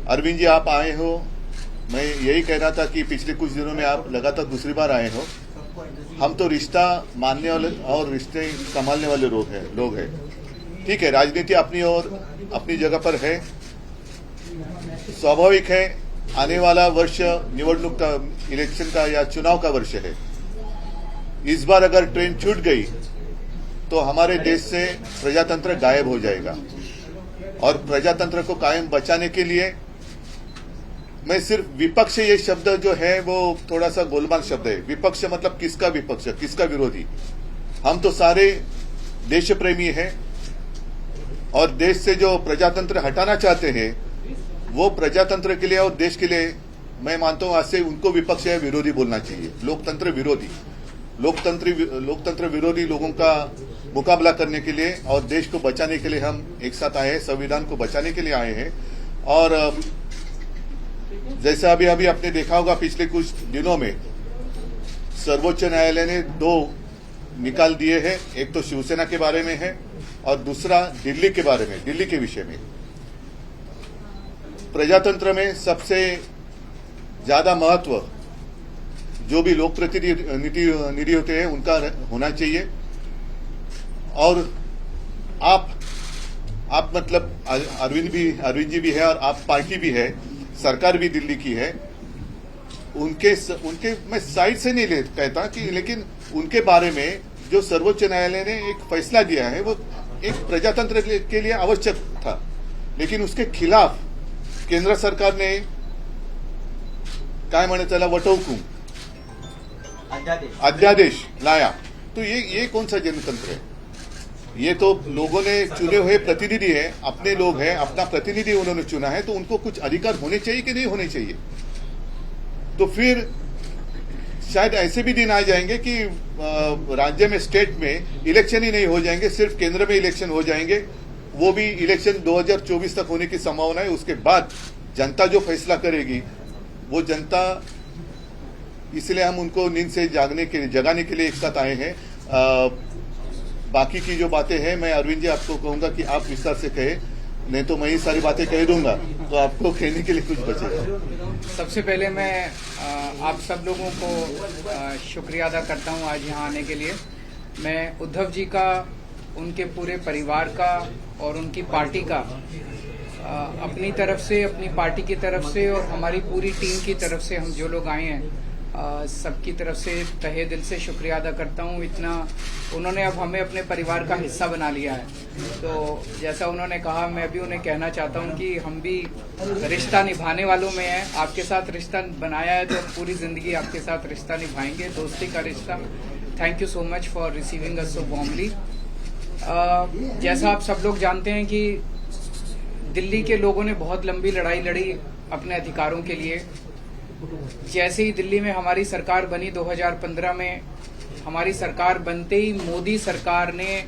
अरविंद जी आप आए हो, मैं यही कह रहा था कि पिछले कुछ दिनों में आप लगातार दूसरी बार आए हो। हम तो रिश्ता मानने वाले और रिश्ते संभालने वाले लोग हैं। ठीक है, राजनीति अपनी और अपनी जगह पर है, स्वाभाविक है। आने वाला वर्ष निवडणूक का, इलेक्शन का या चुनाव का वर्ष है। इस बार अगर ट्रेन छूट गई तो हमारे देश से प्रजातंत्र गायब हो जाएगा, और प्रजातंत्र को कायम बचाने के लिए मैं सिर्फ विपक्ष, ये शब्द जो है वो थोड़ा सा गोलमाल शब्द है। विपक्ष मतलब किसका विपक्ष, किसका विरोधी? हम तो सारे देश प्रेमी हैं, और देश से जो प्रजातंत्र हटाना चाहते हैं वो प्रजातंत्र के लिए और देश के लिए मैं मानता हूं आज से उनको विपक्ष या विरोधी बोलना चाहिए। लोकतंत्र विरोधी, लोकतंत्र विरोधी लोगों का मुकाबला करने के लिए और देश को बचाने के लिए हम एक साथ आए हैं, संविधान को बचाने के लिए आए हैं। और जैसा अभी आपने देखा होगा, पिछले कुछ दिनों में सर्वोच्च न्यायालय ने 2 निकाल दिए हैं। एक तो शिवसेना के बारे में है और दूसरा दिल्ली के बारे में, दिल्ली के विषय में। प्रजातंत्र में सबसे ज्यादा महत्व जो भी लोक प्रतिनिधि होते हैं उनका होना चाहिए। और आप मतलब अरविंद जी भी है, और आप पार्टी भी है, सरकार भी दिल्ली की है। उनके मैं साइड से नहीं कहता कि, लेकिन उनके बारे में जो सर्वोच्च न्यायालय ने एक फैसला दिया है वो एक प्रजातंत्र के लिए आवश्यक था, लेकिन उसके खिलाफ केंद्र सरकार ने काय म्हणे त्याला वटहुकूम, अध्यादेश लाया। तो ये कौन सा जनतंत्र है? ये तो लोगों ने चुने हुए प्रतिनिधि है, अपने लोग हैं, अपना प्रतिनिधि उन्होंने चुना है, तो उनको कुछ अधिकार होने चाहिए कि नहीं होने चाहिए? तो फिर शायद ऐसे भी दिन आ जाएंगे कि राज्य में, स्टेट में इलेक्शन ही नहीं हो जाएंगे, सिर्फ केंद्र में इलेक्शन हो जाएंगे। वो भी इलेक्शन 2024 तक होने की संभावना है। उसके बाद जनता जो फैसला करेगी वो जनता, इसलिए हम उनको नींद से जगाने के लिए एक साथ आए हैं। बाकी की जो बातें हैं मैं अरविंद जी आपको कहूंगा कि आप विस्तार से कहें, नहीं तो मैं ही सारी बातें कह दूंगा तो आपको कहने के लिए कुछ बचेगा। सबसे पहले मैं आप सब लोगों को शुक्रिया अदा करता हूं आज यहां आने के लिए। मैं उद्धव जी का, उनके पूरे परिवार का और उनकी पार्टी का अपनी तरफ से, अपनी पार्टी की तरफ से और हमारी पूरी टीम की तरफ से, हम जो लोग आए हैं सबकी तरफ से तहे दिल से शुक्रिया अदा करता हूँ। इतना उन्होंने अब हमें अपने परिवार का हिस्सा बना लिया है। तो जैसा उन्होंने कहा, मैं भी उन्हें कहना चाहता हूँ कि हम भी रिश्ता निभाने वालों में हैं। आपके साथ रिश्ता बनाया है तो पूरी जिंदगी आपके साथ रिश्ता निभाएंगे, दोस्ती का रिश्ता। Thank you so much for receiving us so warmly. जैसा आप सब लोग जानते हैं कि दिल्ली के लोगों ने बहुत लंबी लड़ाई लड़ी अपने अधिकारों के लिए। जैसे ही दिल्ली में हमारी सरकार बनी 2015 में, हमारी सरकार बनते ही मोदी सरकार ने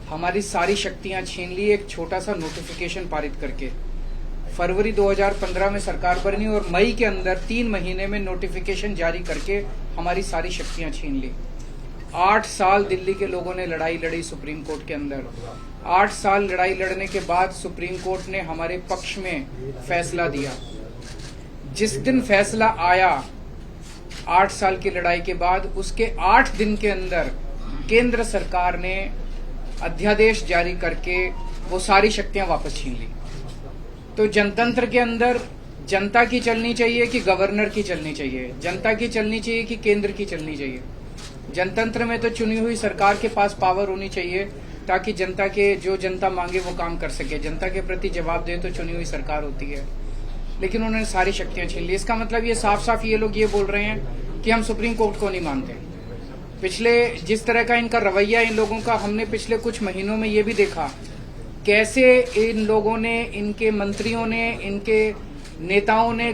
हमारी सारी शक्तियां छीन ली एक छोटा सा नोटिफिकेशन पारित करके। फरवरी 2015 में सरकार बनी और मई के अंदर 3 महीने में नोटिफिकेशन जारी करके हमारी सारी शक्तियां छीन ली। 8 साल दिल्ली के लोगों ने लड़ाई लड़ी सुप्रीम कोर्ट के अंदर। 8 साल लड़ाई लड़ने के बाद सुप्रीम कोर्ट ने हमारे पक्ष में फैसला दिया। जिस दिन फैसला आया 8 साल की लड़ाई के बाद, उसके 8 दिन के अंदर केंद्र सरकार ने अध्यादेश जारी करके वो सारी शक्तियां वापस छीन ली। तो जनतंत्र के अंदर जनता की चलनी चाहिए कि गवर्नर की चलनी चाहिए, जनता की चलनी चाहिए कि केंद्र की चलनी चाहिए। जनतंत्र में तो चुनी हुई सरकार के पास पावर होनी चाहिए ताकि जनता के जो जनता मांगे वो काम कर सके, जनता के प्रति जवाब दे तो चुनी हुई सरकार होती है। लेकिन उन्होंने सारी शक्तियां छीन ली। इसका मतलब ये साफ साफ ये लोग ये बोल रहे हैं कि हम सुप्रीम कोर्ट को नहीं मानते। पिछले जिस तरह का इनका रवैया इन लोगों का, हमने पिछले कुछ महीनों में ये भी देखा कैसे इन लोगों ने, इनके मंत्रियों ने, इनके नेताओं ने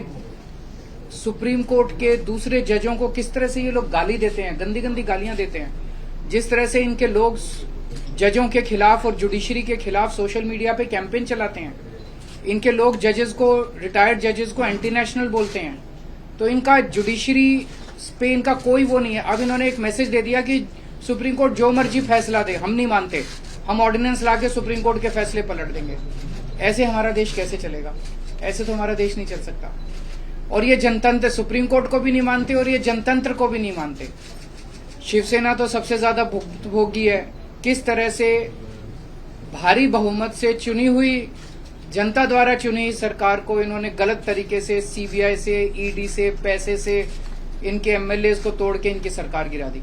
सुप्रीम कोर्ट के दूसरे जजों को किस तरह से ये लोग गाली देते हैं, गंदी गंदी गालियां देते हैं। जिस तरह से इनके लोग जजों के खिलाफ और जुडिशरी के खिलाफ सोशल मीडिया पे कैंपेन चलाते हैं। इनके लोग जजेस को, रिटायर्ड जजेस को एंटी नेशनल बोलते हैं। तो इनका जुडिशरी पे इनका कोई वो नहीं है। अब इन्होंने एक मैसेज दे दिया कि सुप्रीम कोर्ट जो मर्जी फैसला दे, हम नहीं मानते, हम ऑर्डिनेंस लाके सुप्रीम कोर्ट के फैसले पलट देंगे। ऐसे हमारा देश कैसे चलेगा? ऐसे तो हमारा देश नहीं चल सकता। और ये जनतंत्र सुप्रीम कोर्ट को भी नहीं मानते और ये जनतंत्र को भी नहीं मानते। शिवसेना तो सबसे ज्यादा भुक्तभोगी है। किस तरह से भारी बहुमत से चुनी हुई, जनता द्वारा चुनी सरकार को इन्होंने गलत तरीके से सीबीआई से, ईडी से, पैसे से इनके एमएलए को तोड़ के इनकी सरकार गिरा दी।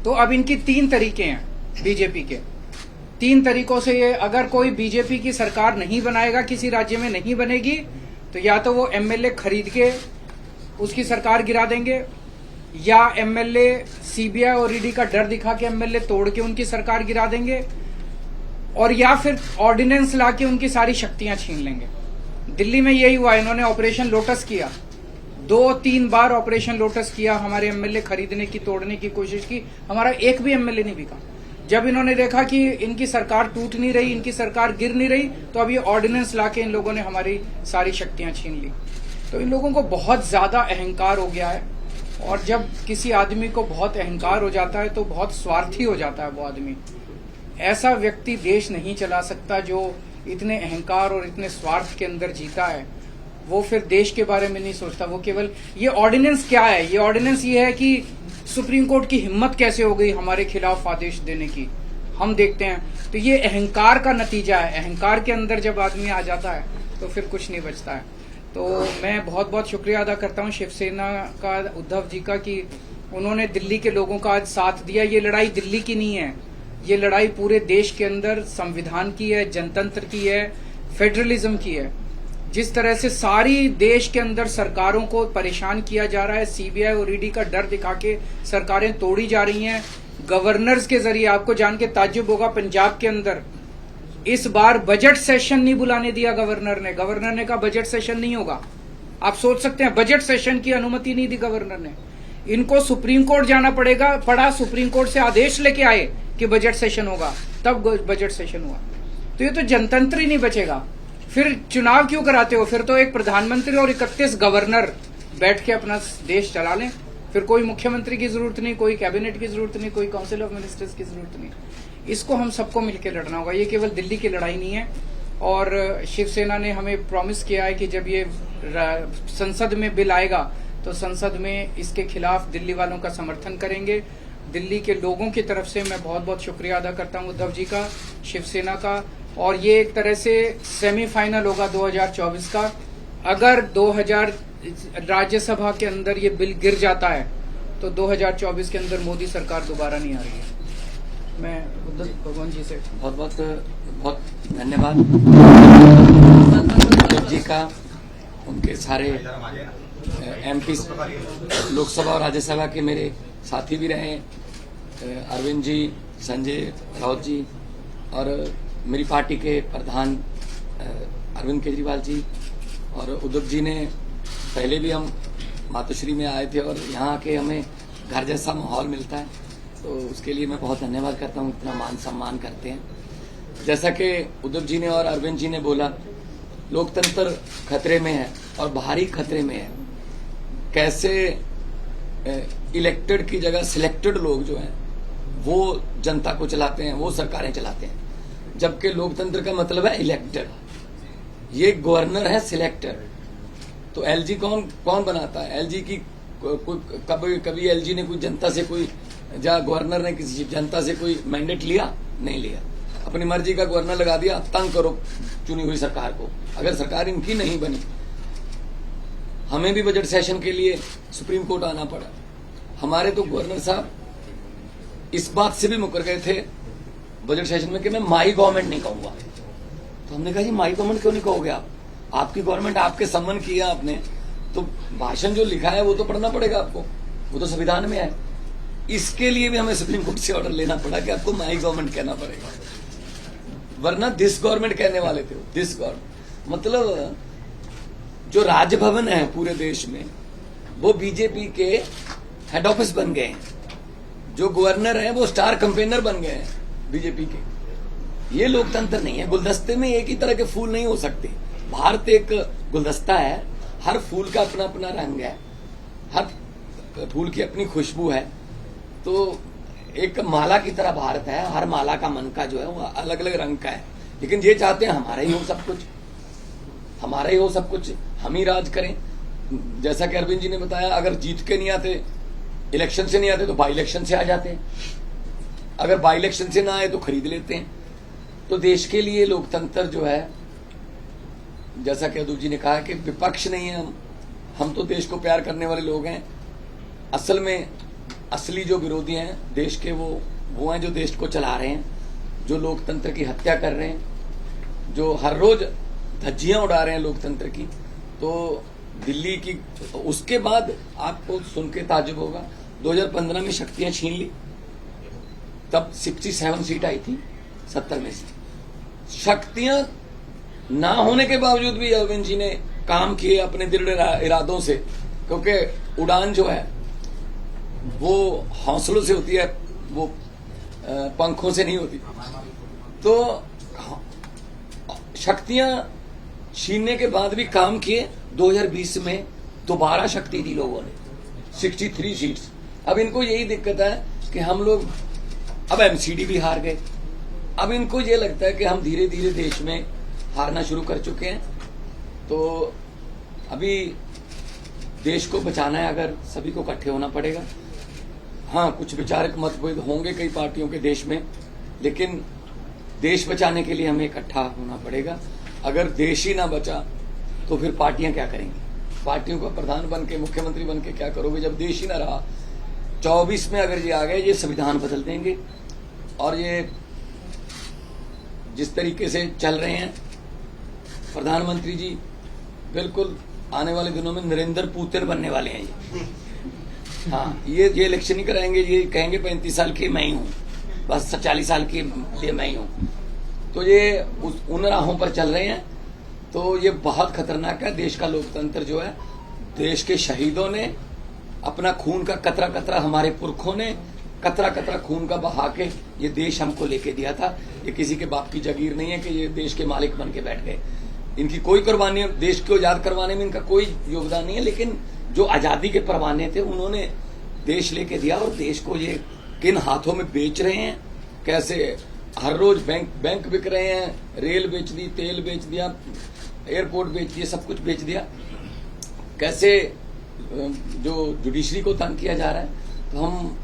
तो अब इनकी 3 तरीके हैं बीजेपी के। 3 तरीकों से ये, अगर कोई बीजेपी की सरकार नहीं बनाएगा, किसी राज्य में नहीं बनेगी, तो या तो वो एमएलए खरीद के उसकी सरकार गिरा देंगे, या एमएलए सीबीआई और ईडी का डर दिखा के एमएलए तोड़ के उनकी सरकार गिरा देंगे, और या फिर ऑर्डिनेंस लाके उनकी सारी शक्तियां छीन लेंगे। दिल्ली में यही हुआ। इन्होंने ऑपरेशन लोटस किया, 2-3 बार ऑपरेशन लोटस किया, हमारे एमएलए खरीदने की, तोड़ने की कोशिश की, हमारा एक भी एमएलए नहीं बिका। जब इन्होंने देखा कि इनकी सरकार टूट नहीं रही, इनकी सरकार गिर नहीं रही, तो अब ये ऑर्डिनेंस लाके इन लोगों ने हमारी सारी शक्तियां छीन ली। तो इन लोगों को बहुत ज्यादा अहंकार हो गया है, और जब किसी आदमी को बहुत अहंकार हो जाता है तो बहुत स्वार्थी हो जाता है वो आदमी। ऐसा व्यक्ति देश नहीं चला सकता जो इतने अहंकार और इतने स्वार्थ के अंदर जीता है। वो फिर देश के बारे में नहीं सोचता, वो केवल, ये ऑर्डिनेंस क्या है? ये ऑर्डिनेंस ये है कि सुप्रीम कोर्ट की हिम्मत कैसे हो गई हमारे खिलाफ आदेश देने की, हम देखते हैं। तो ये अहंकार का नतीजा है। अहंकार के अंदर जब आदमी आ जाता है तो फिर कुछ नहीं बचता है। तो मैं बहुत बहुत शुक्रिया अदा करता हूँ शिवसेना का, उद्धव जी का, कि उन्होंने दिल्ली के लोगों का आज साथ दिया। ये लड़ाई दिल्ली की नहीं है, ये लड़ाई पूरे देश के अंदर संविधान की है, जनतंत्र की है, फेडरलिज्म की है। जिस तरह से सारी देश के अंदर सरकारों को परेशान किया जा रहा है, सीबीआई और ईडी का डर दिखा के सरकारें तोड़ी जा रही हैं गवर्नर्स के जरिए। आपको जान के ताज्जुब होगा, पंजाब के अंदर इस बार बजट सेशन नहीं बुलाने दिया गवर्नर ने। गवर्नर ने कहा बजट सेशन नहीं होगा। आप सोच सकते हैं, बजट सेशन की अनुमति नहीं दी गवर्नर ने। इनको सुप्रीम कोर्ट जाना पड़ा, सुप्रीम कोर्ट से आदेश लेके आए कि बजट सेशन होगा, तब बजट सेशन हुआ। तो ये तो जनतंत्र ही नहीं बचेगा। फिर चुनाव क्यों कराते हो? फिर तो एक प्रधानमंत्री और 31 गवर्नर बैठ के अपना देश चला लें। फिर कोई मुख्यमंत्री की जरूरत नहीं, कोई कैबिनेट की जरूरत नहीं, कोई काउंसिल ऑफ मिनिस्टर्स की जरूरत नहीं। इसको हम सबको मिलकर लड़ना होगा। ये केवल दिल्ली की लड़ाई नहीं है। और शिवसेना ने हमें प्रॉमिस किया है कि जब ये संसद में बिल आएगा तो संसद में इसके खिलाफ दिल्ली वालों का समर्थन करेंगे। दिल्ली के लोगों की तरफ से मैं बहुत बहुत शुक्रिया अदा करता हूं उद्धव जी का, शिवसेना का। और ये एक तरह से सेमीफाइनल होगा 2024 का। अगर 2000 राज्यसभा के अंदर ये बिल गिर जाता है तो 2024 के अंदर मोदी सरकार दोबारा नहीं आ रही है। मैं उद्धव भगवान जी से बहुत धन्यवाद जी का, उनके सारे एमपी लोकसभा और राज्यसभा के मेरे साथी भी रहे, अरविंद जी, संजय राउत जी, और मेरी पार्टी के प्रधान अरविंद केजरीवाल जी, और उद्धव जी ने पहले भी हम मातोश्री में आए थे और यहाँ आके हमें घर जैसा माहौल मिलता है, तो उसके लिए मैं बहुत धन्यवाद करता हूँ। इतना मान सम्मान करते हैं। जैसा कि उद्धव जी ने और अरविंद जी ने बोला, लोकतंत्र खतरे में है और भारी खतरे में है। कैसे इलेक्टेड की जगह सिलेक्टेड लोग जो हैं वो जनता को चलाते हैं, वो सरकारें चलाते हैं, जबकि लोकतंत्र का मतलब है इलेक्टेड। ये गवर्नर है सिलेक्टेड। तो एलजी कौन बनाता है? एलजी की कभी एलजी ने कोई जनता से कोई गवर्नर ने किसी जनता से कोई मैंडेट लिया? नहीं लिया। अपनी मर्जी का गवर्नर लगा दिया, तंग करो चुनी हुई सरकार को। अगर सरकार इनकी नहीं बनी, हमें भी बजट सेशन के लिए सुप्रीम कोर्ट आना पड़ा। हमारे तो गवर्नर साहब इस बात से भी मुकर गए थे बजट सेशन में कि मैं माई गवर्नमेंट नहीं कहूंगा। तो हमने कहा जी माई गवर्नमेंट क्यों नहीं कहोगे आप? आपकी गवर्नमेंट, आपके सम्मान किया आपने, तो भाषण जो लिखा है वो तो पढ़ना पड़ेगा आपको, वो तो संविधान में है। इसके लिए भी हमें सुप्रीम कोर्ट से ऑर्डर लेना पड़ा कि आपको माई गवर्नमेंट कहना पड़ेगा, वरना दिस गवर्नमेंट कहने वाले थे। दिस गवर्नमेंट मतलब जो राजभवन है पूरे देश में वो बीजेपी के हेड ऑफिस बन गए हैं। जो गवर्नर है वो स्टार कैंपेनर बन गए हैं बीजेपी के। ये लोकतंत्र नहीं है। गुलदस्ते में एक ही तरह के फूल नहीं हो सकते। भारत एक गुलदस्ता है, हर फूल का अपना अपना रंग है, हर फूल की अपनी खुशबू है। तो एक माला की तरह भारत है, हर माला का मन का जो है वो अलग अलग रंग का है। लेकिन ये चाहते हैं हमारा ही हो सब कुछ। हमारा ही हो सब कुछ, हम ही राज करें। जैसा कि अरविंद जी ने बताया, अगर जीत के नहीं आते, इलेक्शन से नहीं आते तो बाई इलेक्शन से आ जाते हैं, अगर बाई इलेक्शन से ना आए तो खरीद लेते हैं। तो देश के लिए लोकतंत्र जो है, जैसा कि अदूप जी ने कहा कि विपक्ष नहीं है हम तो देश को प्यार करने वाले लोग हैं। असल में असली जो विरोधी हैं देश के वो हैं जो देश को चला रहे हैं, जो लोकतंत्र की हत्या कर रहे हैं, जो हर रोज धज्जियां उड़ा रहे हैं लोकतंत्र की। तो दिल्ली की, उसके बाद आपको सुन के ताज्जुब होगा, 2015 में शक्तियां छीन ली, तब 67 सीट आई थी 70 में से। शक्तियां ना होने के बावजूद भी अरविंद जी ने काम किए अपने दृढ़ इरादों से, क्योंकि उड़ान जो है वो हौसलों से होती है, वो पंखों से नहीं होती। तो शक्तियां छीनने के बाद भी काम किए। 2020 में दोबारा शक्ति दी लोगों ने, 63 सीट्स। अब इनको यही दिक्कत है कि हम लोग अब एमसीडी भी हार गए। अब इनको ये लगता है कि हम धीरे धीरे देश में हारना शुरू कर चुके हैं। तो अभी देश को बचाना है, अगर सभी को इकट्ठे होना पड़ेगा। हाँ, कुछ विचारक मतभेद होंगे कई पार्टियों के देश में, लेकिन देश बचाने के लिए हमें इकट्ठा होना पड़ेगा। अगर देश ही ना बचा तो फिर पार्टियां क्या करेंगी? पार्टियों का प्रधान बन के, मुख्यमंत्री बन के क्या करोगे जब देश ही ना रहा? 24 में अगर ये आ गए, ये संविधान बदल देंगे। और ये जिस तरीके से चल रहे हैं प्रधानमंत्री जी, बिल्कुल आने वाले दिनों में नरेंद्र पुतिन बनने वाले हैं ये। हाँ, ये इलेक्शन ही कराएंगे, ये कहेंगे 35 साल की मैं ही हूँ, बस 40 साल की लिए मैं ही हूँ। तो ये उन राहों पर चल रहे हैं। तो ये बहुत खतरनाक है। देश का लोकतंत्र जो है, देश के शहीदों ने अपना खून का कतरा कतरा, हमारे पुरखों ने कतरा कतरा खून का बहा के ये देश हमको लेके दिया था। ये किसी के बाप की जागीर नहीं है कि ये देश के मालिक बन के बैठ गए। इनकी कोई कुर्बानी, देश को आजाद करवाने में इनका कोई योगदान नहीं है, लेकिन जो आजादी के परवाने थे उन्होंने देश लेके दिया। और देश को ये किन हाथों में बेच रहे हैं, कैसे हर रोज बैंक बिक रहे हैं, रेल बेच दी, तेल बेच दिया, एयरपोर्ट बेच दिए, सब कुछ बेच दिया। कैसे जो जुडिशरी को तंग किया जा रहा है। तो हम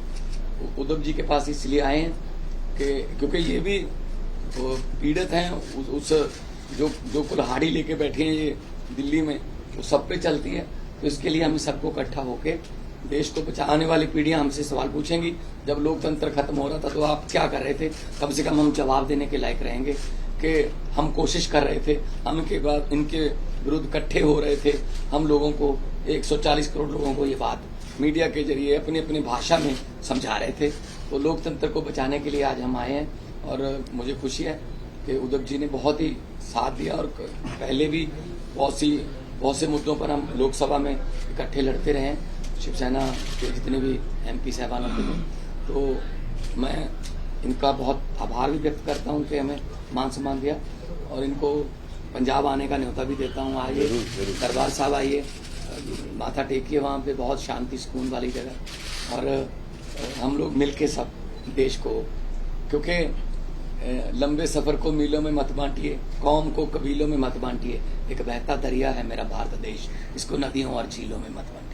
उद्धव जी के पास इसलिए आए हैं कि क्योंकि ये भी पीड़ित हैं उस जो कुल्हाड़ी लेके बैठे हैं ये दिल्ली में, वो सब पे चलती है। तो इसके लिए हम सबको इकट्ठा होके देश को बचा। आने वाली पीढ़ियां हमसे सवाल पूछेंगी, जब लोकतंत्र खत्म हो रहा था तो आप क्या कर रहे थे? कम से कम हम जवाब देने के लायक रहेंगे कि हम कोशिश कर रहे थे, हम के बाद इनके विरुद्ध इकट्ठे हो रहे थे। हम लोगों को 140 करोड़ लोगों को ये बात मीडिया के जरिए अपनी अपनी भाषा में समझा रहे थे। तो लोकतंत्र को बचाने के लिए आज हम आए हैं। और मुझे खुशी है कि उद्धव जी ने बहुत ही साथ दिया, और पहले भी बहुत से मुद्दों पर हम लोकसभा में इकट्ठे लड़ते रहे हैं, शिवसेना के जितने भी MP साहबान होते हैं। तो मैं इनका बहुत आभार भी व्यक्त करता हूं कि हमें मान सम्मान दिया, और इनको पंजाब आने का न्योता भी देता हूं। आइए दरबार साहब, आइए माथा टेकिए, वहाँ पे बहुत शांति सुकून वाली जगह। और हम लोग मिलके सब देश को, क्योंकि लंबे सफर को मीलों में मत बांटिए, कौम को कबीलों में मत बांटिए। एक बहता दरिया है मेरा भारत देश, इसको नदियों और झीलों में मत बांटिए।